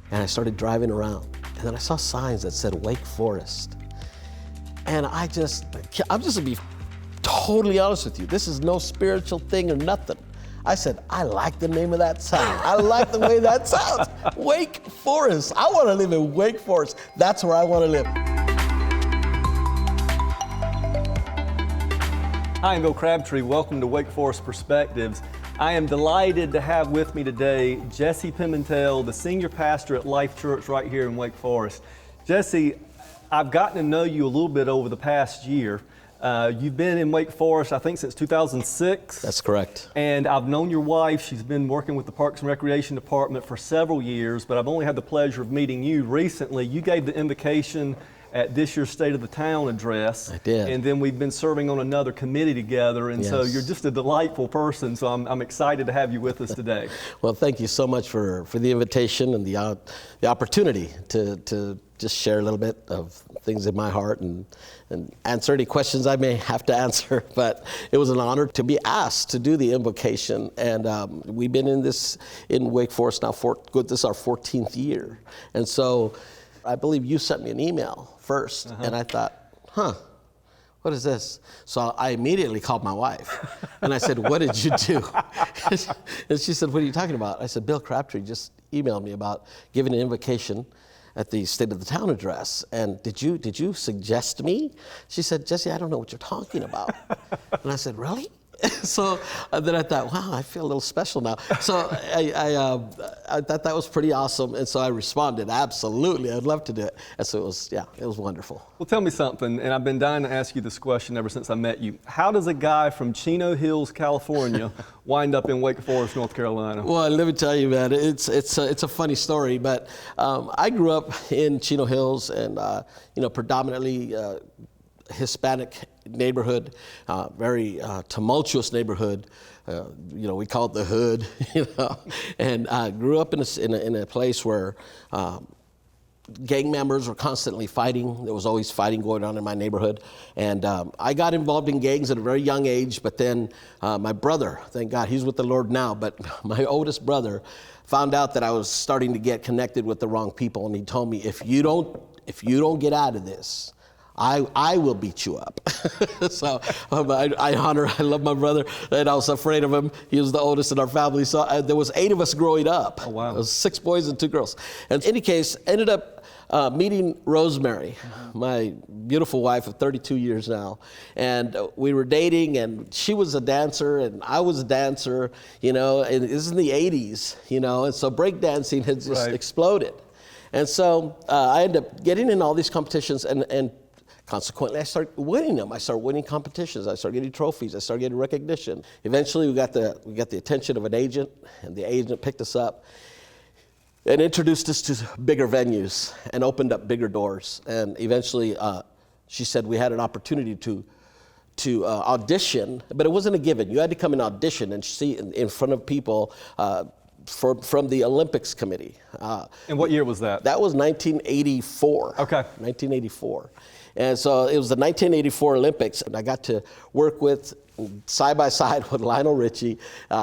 And I started driving around, and then I saw signs that said Wake Forest. And I'm just gonna be totally honest with you. This is no spiritual thing or nothing. I said, I like the name of that town. I like the way that sounds. Wake Forest. I wanna live in Wake Forest. That's where I wanna live. Hi, I'm Bill Crabtree. Welcome to Wake Forest Perspectives. I am delighted to have with me today Jesse Pimentel, the senior pastor at Life Church right here in Wake Forest. Jesse, I've gotten to know you a little bit over the past year. You've been in Wake Forest, I think, since 2006. That's correct. And I've known your wife. She's been working with the Parks and Recreation Department for several years, but I've only had the pleasure of meeting you recently. You gave the invocation at this year's State of the Town address. I did. And then we've been serving on another committee together, and so you're just a delightful person, so I'm excited to have you with us today. Well, thank you so much for the invitation and the opportunity to just share a little bit of things in my heart and answer any questions I may have to answer. But it was an honor to be asked to do the invocation, and we've been in Wake Forest now this is our 14th year. And so I believe you sent me an email first, and I thought, what is this? So I immediately called my wife, and I said, what did you do? And she said, what are you talking about? I said, Bill Crabtree just emailed me about giving an invocation at the State of the Town address, and did you suggest me? She said, Jesse, I don't know what you're talking about. And I said, really? So then I thought, wow, I feel a little special now. So I thought that was pretty awesome, and so I responded, absolutely, I'd love to do it. And so it was wonderful. Well, tell me something, and I've been dying to ask you this question ever since I met you. How does a guy from Chino Hills, California, wind up in Wake Forest, North Carolina? Well, let me tell you, man, it's a funny story, but I grew up in Chino Hills, and predominantly Hispanic neighborhood, very tumultuous neighborhood. We call it the hood, and I grew up in a place where gang members were constantly fighting. There was always fighting going on in my neighborhood. And I got involved in gangs at a very young age, but then my brother, thank God, he's with the Lord now, but my oldest brother found out that I was starting to get connected with the wrong people, and he told me, if you don't get out of this, I will beat you up. So I love my brother, and I was afraid of him. He was the oldest in our family. So there was 8 of us growing up. Oh, wow. It was 6 boys and 2 girls. And in any case, ended up meeting Rosemary, my beautiful wife of 32 years now. And we were dating, and she was a dancer, and I was a dancer, and this is in the 80s, and so breakdancing had just exploded. And so I ended up getting in all these competitions, and consequently, I started winning them. I started winning competitions. I started getting trophies. I started getting recognition. Eventually, we got the attention of an agent, and the agent picked us up and introduced us to bigger venues and opened up bigger doors. And eventually, she said we had an opportunity to audition, but it wasn't a given. You had to come and audition and see in front of people from the Olympics committee. And what year was that? That was 1984. Okay. 1984. And so it was the 1984 Olympics, and I got to work side by side with Lionel Richie.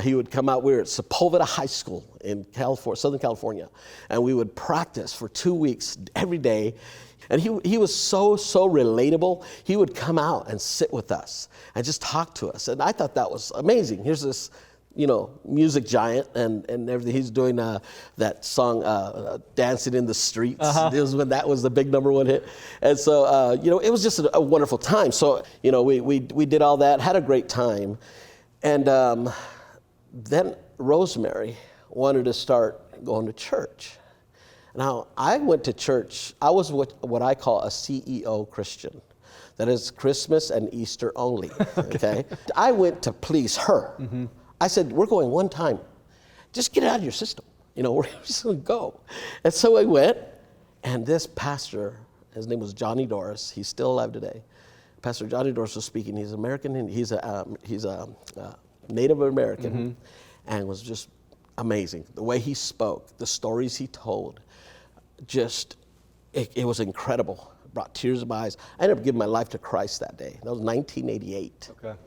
He would come out. We were at Sepulveda High School in Southern California, and we would practice for 2 weeks every day. And he was so relatable. He would come out and sit with us and just talk to us, and I thought that was amazing. Here's this music giant and everything. He's doing that song, Dancing in the Streets. It was when that was the big #1 hit. And so, it was just a wonderful time. So, we did all that, had a great time. And then Rosemary wanted to start going to church. Now, I went to church. I was what I call a CEO Christian. That is Christmas and Easter only, okay? I went to please her. I said, we're going one time. Just get it out of your system. We're just going to go. And so I went, and this pastor, his name was Johnny Doris. He's still alive today. Pastor Johnny Doris was speaking. He's American, and he's a Native American, and was just amazing. The way he spoke, the stories he told, it was incredible. It brought tears to my eyes. I ended up giving my life to Christ that day. That was 1988. Okay.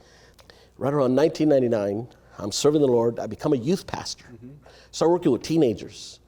Right around 1999, I'm serving the Lord. I become a youth pastor. Start working with teenagers.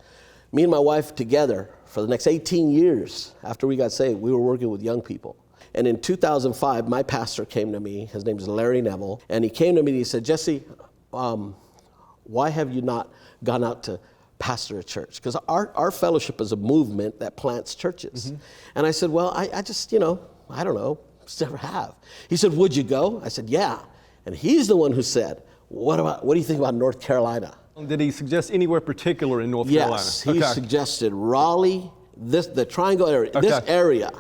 me and my wife together for the next 18 years after we got saved, we were working with young people. And in 2005, my pastor came to me. His name is Larry Neville. And he came to me and he said, Jesse, why have you not gone out to pastor a church? Because our fellowship is a movement that plants churches. And I said, well, I just, I don't know, just never have. He said, would you go? I said, yeah. And he's the one who said, what do you think about North Carolina? Did he suggest anywhere particular in North Carolina? Yes, he suggested Raleigh, the triangle area, this area.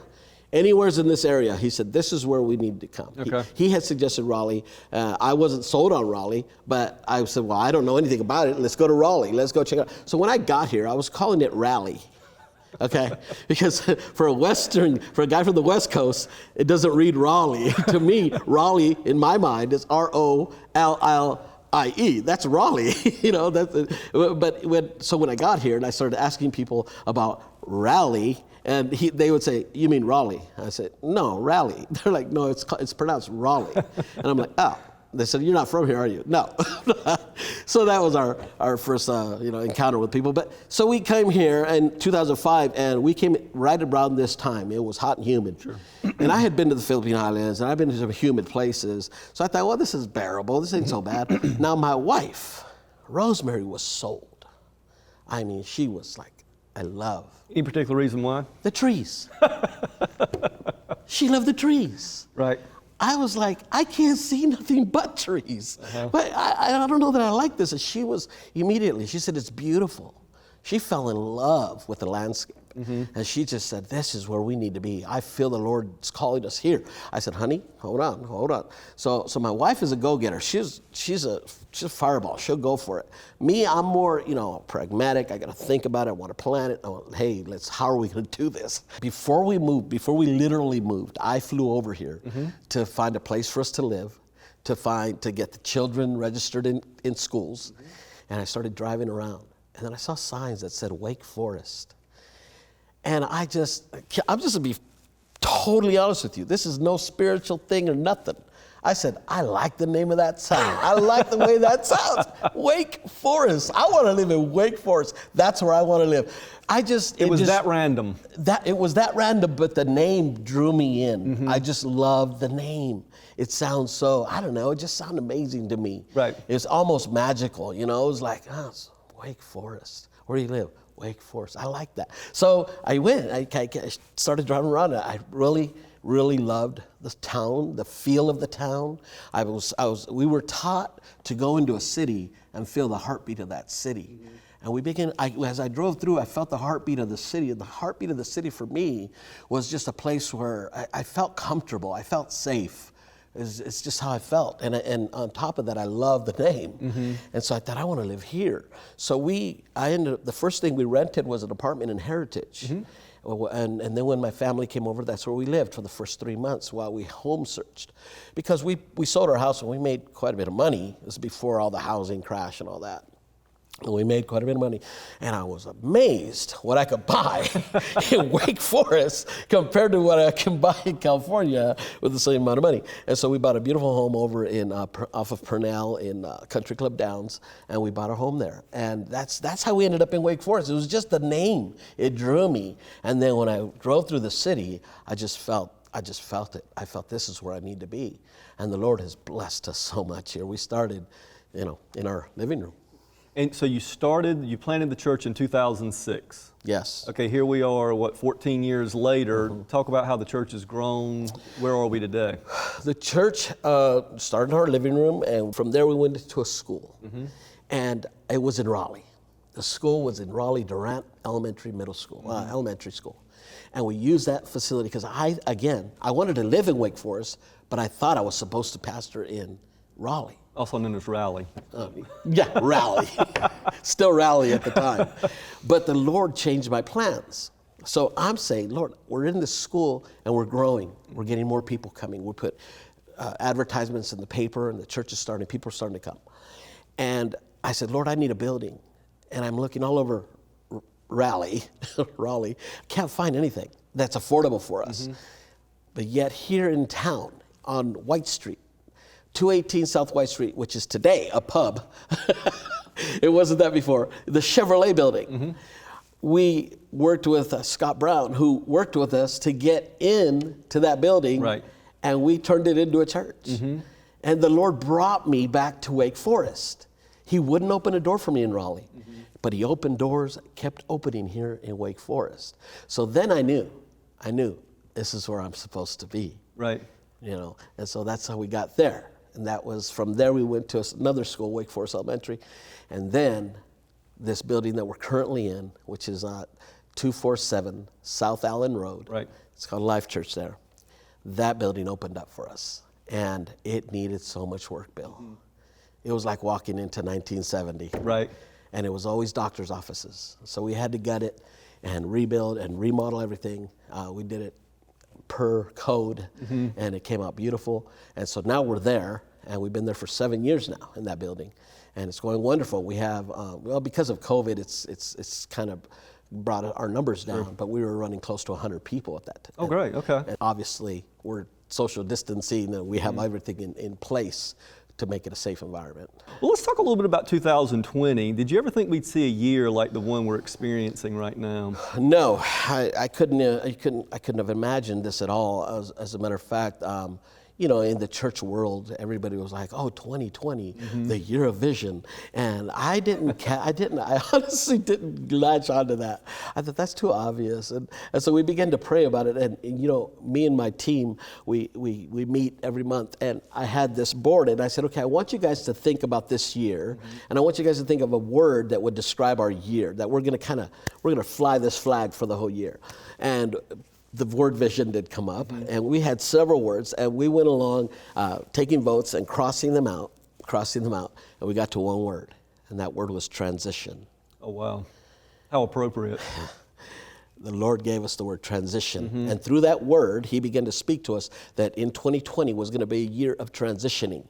Anywhere's in this area, he said, this is where we need to come. He had suggested Raleigh. I wasn't sold on Raleigh, but I said, well, I don't know anything about it. Let's go to Raleigh. Let's go check it out. So when I got here, I was calling it Raleigh. Because for a guy from the West Coast, it doesn't read Raleigh. To me, Raleigh, in my mind, is Rollie. That's Raleigh, So when I got here and I started asking people about Raleigh, and they would say, you mean Raleigh? I said, no, Raleigh. They're like, no, it's pronounced Raleigh. And I'm like, oh. They said, you're not from here, are you? No. So that was our first encounter with people. But so we came here in 2005, and we came right around this time. It was hot and humid. Sure. And I had been to the Philippine Islands, and I've been to some humid places. So I thought, well, this is bearable. This ain't so bad. Now, my wife, Rosemary, was sold. I mean, she was like, I love. Any particular reason why? The trees. She loved the trees. Right. I was like, I can't see nothing but trees. But I don't know that I like this. And she said, it's beautiful. She fell in love with the landscape. And she just said, this is where we need to be. I feel the Lord's calling us here. I said, honey, hold on. So my wife is a go-getter. She's a fireball. She'll go for it. Me, I'm more, pragmatic. I got to think about it. I want to plan it. Hey, how are we going to do this? Before we literally moved, I flew over here to find a place for us to live, to get the children registered in schools. And I started driving around. And then I saw signs that said Wake Forest. And I'm just going to be totally honest with you. This is no spiritual thing or nothing. I said, I like the name of that town. I like the way that sounds. Wake Forest. I want to live in Wake Forest. That's where I want to live. It was that random. It was that random, but the name drew me in. I just loved the name. It sounds so, I don't know, it just sounded amazing to me. Right. It's almost magical, it was like, it's Wake Forest. Where do you live? Wake Forest. I like that. So I went. I started driving around. I really, really loved the town, the feel of the town. We were taught to go into a city and feel the heartbeat of that city. And as I drove through, I felt the heartbeat of the city. And the heartbeat of the city for me was just a place where I felt comfortable. I felt safe. It's just how I felt. And on top of that, I love the name. And so I thought, I want to live here. So the first thing we rented was an apartment in Heritage. And then when my family came over, that's where we lived for the first 3 months while we home searched. Because we sold our house and we made quite a bit of money. This was before all the housing crash and all that. And we made quite a bit of money. And I was amazed what I could buy in Wake Forest compared to what I can buy in California with the same amount of money. And so we bought a beautiful home over off of Pimentel in Country Club Downs, and we bought a home there. And that's how we ended up in Wake Forest. It was just the name. It drew me. And then when I drove through the city, I just felt it. I felt this is where I need to be. And the Lord has blessed us so much here. We started, in our living room. And so you planted the church in 2006. Yes. Okay, here we are, 14 years later. Talk about how the church has grown. Where are we today? The church started in our living room, and from there we went to a school. And it was in Raleigh. The school was in Raleigh Durant Elementary School. And we used that facility because I wanted to live in Wake Forest, but I thought I was supposed to pastor in Raleigh. Also known as Raleigh. Raleigh. Still Raleigh at the time. But the Lord changed my plans. So I'm saying, Lord, we're in this school and we're growing. We're getting more people coming. We put advertisements in the paper and the church is starting, people are starting to come. And I said, Lord, I need a building. And I'm looking all over Raleigh. Can't find anything that's affordable for us. But yet here in town on White Street, 218 South White Street, which is today a pub. It wasn't that before. The Chevrolet building. we worked with Scott Brown, who worked with us to get into that building, Right. and we turned it into a church. And the Lord brought me back to Wake Forest. He wouldn't open a door for me in Raleigh, but he opened doors, kept opening here in Wake Forest. So then I knew this is where I'm supposed to be. Right. And so that's how we got there. And that was, from there we went to another school, Wake Forest Elementary, and then this building that we're currently in, which is 247 South Allen Road. Right. It's called Life Church there. That building opened up for us, and it needed so much work, Bill. It was like walking into 1970. Right. And it was always doctor's offices. So we had to gut it and rebuild and remodel everything. We did it per code, and it came out beautiful. And so now we're there, and we've been there for 7 years now in that building, and it's going wonderful. We have, because of COVID, it's kind of brought our numbers down, but we were running close to 100 people at that time. Oh, great. Okay. And obviously, we're social distancing, and we have everything in place to make it a safe environment. Well, let's talk a little bit about 2020. Did you ever think we'd see a year like the one we're experiencing right now? No, I couldn't have imagined this at all. As a matter of fact, in the church world, everybody was like, "Oh, 2020, the year of vision," and I honestly didn't latch onto that. I thought that's too obvious, and so we began to pray about it. And me and my team, we meet every month, and I had this board, and I said, "Okay, I want you guys to think about this year, and I want you guys to think of a word that would describe our year, that we're gonna fly this flag for the whole year," and the word vision did come up, and we had several words, and we went along taking votes and crossing them out, and we got to one word, and that word was transition. Oh, wow. How appropriate. The Lord gave us the word transition, and through that word, He began to speak to us that in 2020 was going to be a year of transitioning.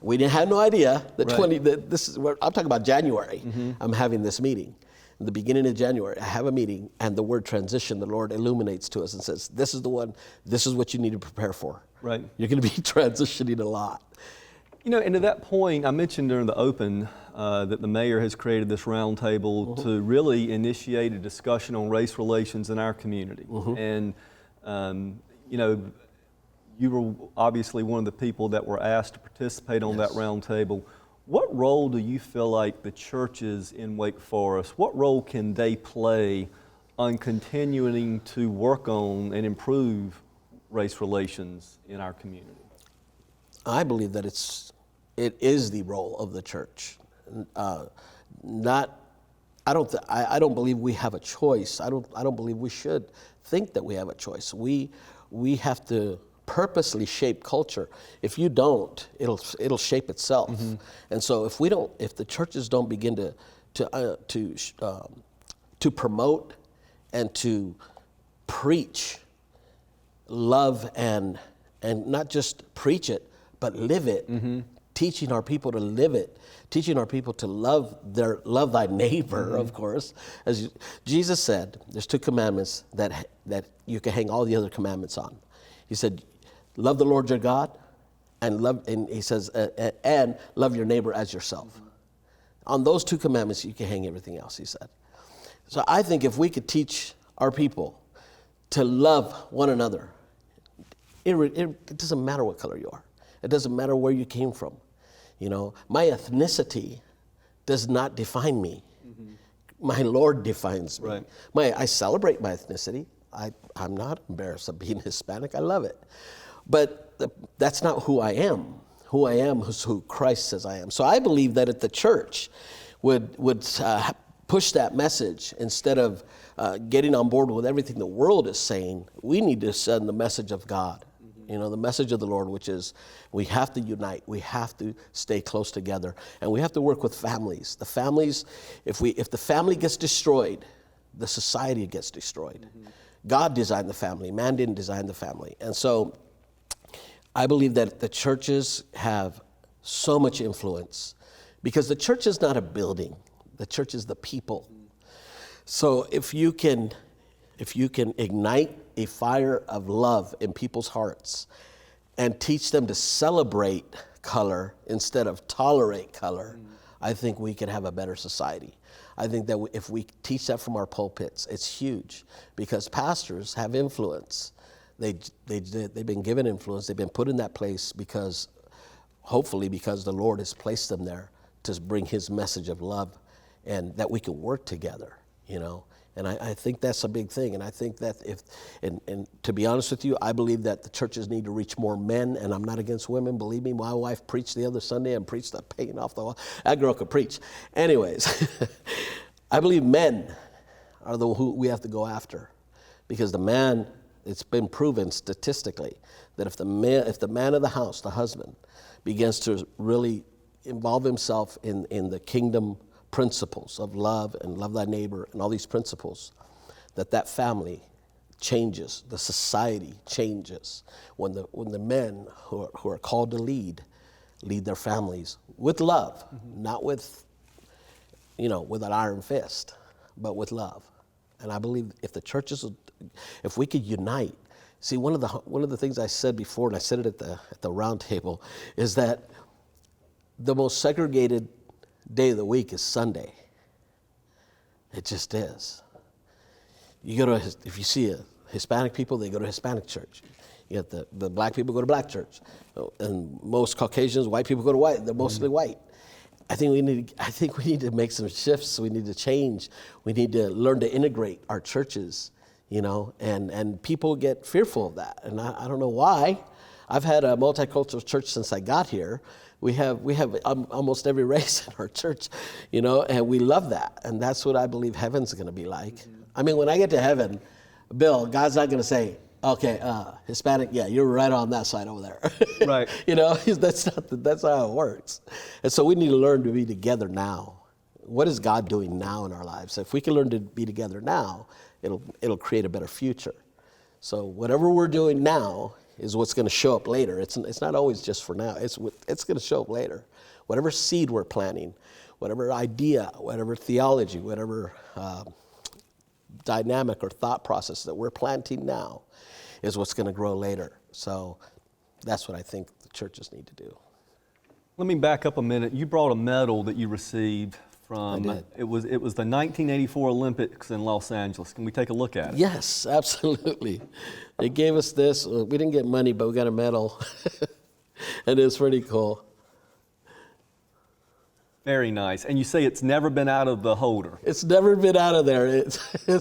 We didn't have no idea that I'm talking about January. I'm having this meeting. In the beginning of January, I have a meeting, and the word transition, the Lord illuminates to us and says, "This is the one, this is what you need to prepare for." Right. You're going to be transitioning a lot. And to that point, I mentioned during the open that the mayor has created this roundtable to really initiate a discussion on race relations in our community. And, you were obviously one of the people that were asked to participate on that roundtable. What role do you feel like the churches in Wake Forest, what role can they play on continuing to work on and improve race relations in our community? I believe that it is the role of the church. I don't believe we have a choice. I don't believe we should think that we have a choice. We have to purposely shape culture. If you don't, it'll shape itself. And so if the churches don't begin to promote and to preach love and not just preach it, but live it, teaching our people to live it, teaching our people to love thy neighbor, of course. As Jesus said, there's 2 commandments that you can hang all the other commandments on. He said, love the Lord your God, and he says, and love your neighbor as yourself. On those 2 commandments, you can hang everything else, he said. So I think if we could teach our people to love one another, it doesn't matter what color you are. It doesn't matter where you came from. My ethnicity does not define me. My Lord defines me. Right. I celebrate my ethnicity. I'm not embarrassed of being Hispanic. I love it. But that's not who I am. Who I am is who Christ says I am. So I believe that if the church would push that message instead of getting on board with everything the world is saying, we need to send the message of God. The message of the Lord, which is we have to unite, we have to stay close together, and we have to work with families. The families, if the family gets destroyed, the society gets destroyed. God designed the family, man didn't design the family. And so I believe that the churches have so much influence because the church is not a building, the church is the people. So if you can ignite a fire of love in people's hearts and teach them to celebrate color instead of tolerate color, I think we could have a better society. I think that if we teach that from our pulpits, it's huge, because pastors have influence. They've been given influence. They've been put in that place hopefully because the Lord has placed them there to bring his message of love, and that we can work together, you know. And I think that's a big thing. And I think that and to be honest with you, I believe that the churches need to reach more men, and I'm not against women. Believe me, my wife preached the other Sunday and preached the pain off the wall. That girl could preach. Anyways, I believe men are who we have to go after, because the man, it's been proven statistically that if the man of the house, the husband, begins to really involve himself in the kingdom principles of love and love thy neighbor and all these principles, that family changes, the society changes. When the men who are called to lead their families with love, not with an iron fist, but with love. And I believe if the churches, if we could unite. See, one of the things I said before, and I said it at the round table, is that the most segregated day of the week is Sunday. It just is. You go to, if you see Hispanic people, they go to Hispanic church. You get the black people go to black church, and most Caucasians, white people go to white. They're mostly white. I think we need to make some shifts. We need to change. We need to learn to integrate our churches, and people get fearful of that, and I don't know why. I've had a multicultural church since I got here. We have almost every race in our church, and we love that. And that's what I believe heaven's going to be like. I mean, when I get to heaven, Bill, God's not going to say, okay, Hispanic, yeah, you're right on that side over there. Right. That's not how it works. And so we need to learn to be together now. What is God doing now in our lives? If we can learn to be together now, it'll create a better future. So whatever we're doing now is what's going to show up later. It's not always just for now. It's going to show up later. Whatever seed we're planting, whatever idea, whatever theology, whatever dynamic or thought process that we're planting now is what's going to grow later. So that's what I think the churches need to do. Let me back up a minute. You brought a medal that you received from, I did. It was the 1984 Olympics in Los Angeles. Can we take a look at it? Yes, absolutely. They gave us this. We didn't get money, but we got a medal. And it's pretty cool. Very nice. And you say it's never been out of the holder. It's never been out of there. It's been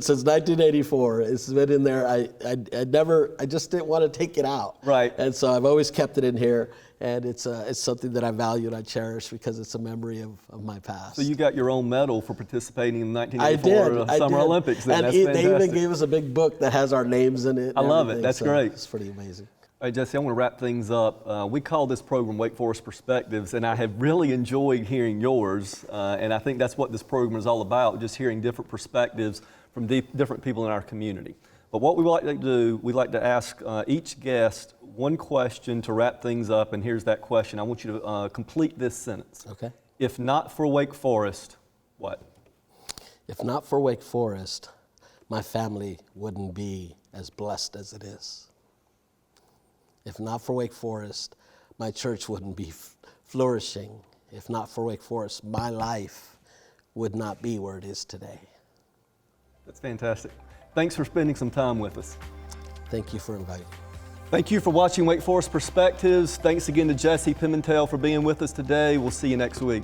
since 1984. It's been in there. I just didn't want to take it out. Right. And so I've always kept it in here. And it's something that I value and I cherish because it's a memory of my past. So you got your own medal for participating in the 1984 Summer Olympics. Then. And That's they fantastic. even gave us a big book that has our names in it. I love it. That's great. It's pretty amazing. All right, Jesse, I want to wrap things up. We call this program Wake Forest Perspectives, and I have really enjoyed hearing yours. And I think that's what this program is all about, just hearing different perspectives from different people in our community. But what we like to do, we like to ask each guest one question to wrap things up, and here's that question. I want you to complete this sentence. Okay. If not for Wake Forest, what? If not for Wake Forest, my family wouldn't be as blessed as it is. If not for Wake Forest, my church wouldn't be flourishing. If not for Wake Forest, my life would not be where it is today. That's fantastic. Thanks for spending some time with us. Thank you for inviting me. Thank you for watching Wake Forest Perspectives. Thanks again to Jesse Pimentel for being with us today. We'll see you next week.